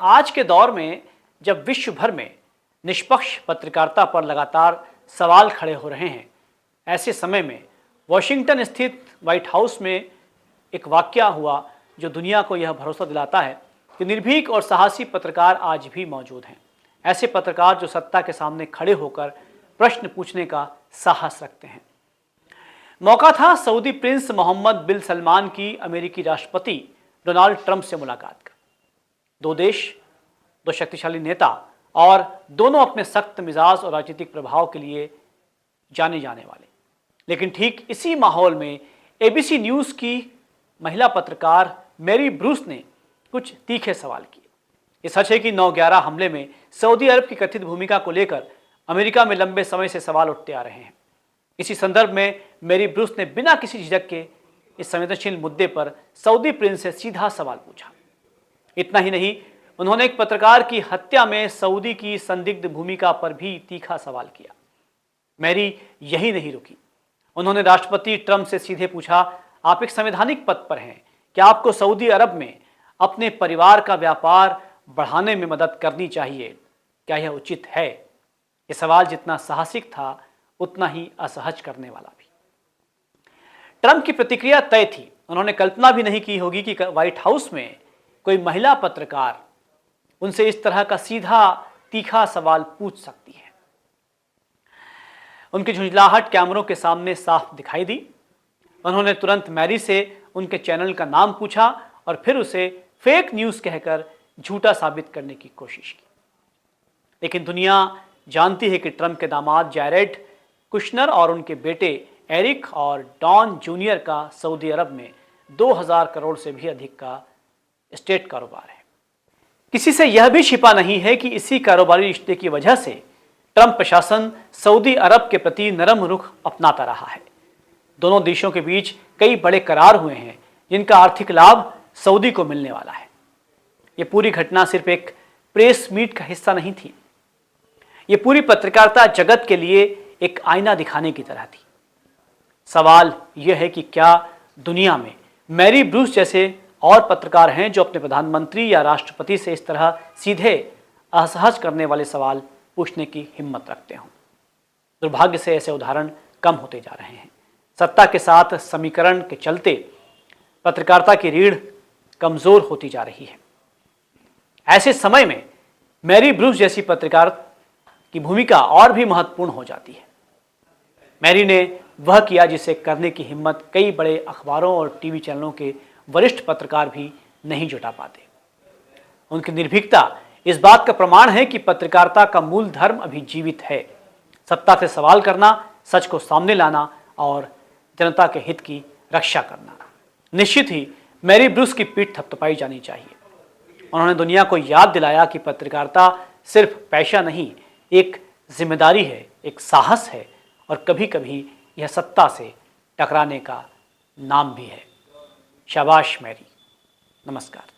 आज के दौर में जब विश्व भर में निष्पक्ष पत्रकारिता पर लगातार सवाल खड़े हो रहे हैं, ऐसे समय में वॉशिंगटन स्थित व्हाइट हाउस में एक वाकया हुआ जो दुनिया को यह भरोसा दिलाता है कि निर्भीक और साहसी पत्रकार आज भी मौजूद हैं। ऐसे पत्रकार जो सत्ता के सामने खड़े होकर प्रश्न पूछने का साहस रखते हैं। मौका था सऊदी प्रिंस मोहम्मद बिन सलमान की अमेरिकी राष्ट्रपति डोनाल्ड ट्रंप से मुलाकात का। दो देश, दो शक्तिशाली नेता और दोनों अपने सख्त मिजाज और राजनीतिक प्रभाव के लिए जाने जाने वाले। लेकिन ठीक इसी माहौल में एबीसी न्यूज़ की महिला पत्रकार मैरी ब्रूस ने कुछ तीखे सवाल किए। ये सच है कि 9/11 हमले में सऊदी अरब की कथित भूमिका को लेकर अमेरिका में लंबे समय से सवाल उठते आ रहे हैं। इसी संदर्भ में मैरी ब्रूस ने बिना किसी झिझक के इस संवेदनशील मुद्दे पर सऊदी प्रिंस से सीधा सवाल पूछा। इतना ही नहीं, उन्होंने एक पत्रकार की हत्या में सऊदी की संदिग्ध भूमिका पर भी तीखा सवाल किया। मैरी यही नहीं रुकी, उन्होंने राष्ट्रपति ट्रंप से सीधे पूछा, आप एक संवैधानिक पद पर हैं, क्या आपको सऊदी अरब में अपने परिवार का व्यापार बढ़ाने में मदद करनी चाहिए? क्या यह उचित है? यह सवाल जितना साहसिक था उतना ही असहज करने वाला भी। ट्रंप की प्रतिक्रिया तय थी। उन्होंने कल्पना भी नहीं की होगी कि व्हाइट हाउस में कोई महिला पत्रकार उनसे इस तरह का सीधा तीखा सवाल पूछ सकती है। उनकी झुंझलाहट कैमरों के सामने साफ दिखाई दी। उन्होंने तुरंत मैरी से उनके चैनल का नाम पूछा और फिर उसे फेक न्यूज़ कहकर झूठा साबित करने की कोशिश की। लेकिन दुनिया जानती है कि ट्रंप के दामाद जैरेड कुशनर और उनके बेटे एरिक और डॉन जूनियर का सऊदी अरब में 2000 करोड़ से भी अधिक का स्टेट कारोबार है। किसी से यह भी छिपा नहीं है कि इसी कारोबारी रिश्ते की वजह से ट्रंप प्रशासन सऊदी अरब के प्रति नरम रुख अपनाता रहा है। दोनों देशों के बीच कई बड़े करार हुए हैं जिनका आर्थिक लाभ सऊदी को मिलने वाला है। ये पूरी घटना सिर्फ एक प्रेस मीट का हिस्सा नहीं थी, ये पूरी पत्रकारिता जगत के लिए एक आईना दिखाने की तरह थी। सवाल यह है कि क्या दुनिया में मैरी ब्रूस जैसे और पत्रकार हैं जो अपने प्रधानमंत्री या राष्ट्रपति से इस तरह सीधे असहज करने वाले सवाल पूछने की हिम्मत रखते हों? दुर्भाग्य से ऐसे उदाहरण कम होते जा रहे हैं। सत्ता के साथ समीकरण के चलते पत्रकारिता की रीढ़ कमजोर होती जा रही है। ऐसे समय में मैरी ब्रूस जैसी पत्रकार की भूमिका और भी महत्वपूर्ण हो जाती है। मैरी ने वह किया जिसे करने की हिम्मत कई बड़े अखबारों और टीवी चैनलों के वरिष्ठ पत्रकार भी नहीं जुटा पाते। उनकी निर्भीकता इस बात का प्रमाण है कि पत्रकारिता का मूल धर्म अभी जीवित है। सत्ता से सवाल करना, सच को सामने लाना और जनता के हित की रक्षा करना। निश्चित ही मैरी ब्रूस की पीठ थपथपाई जानी चाहिए। उन्होंने दुनिया को याद दिलाया कि पत्रकारिता सिर्फ पेशा नहीं, एक जिम्मेदारी है, एक साहस है और कभी कभी यह सत्ता से टकराने का नाम भी है। शाबाश मैरी, नमस्कार।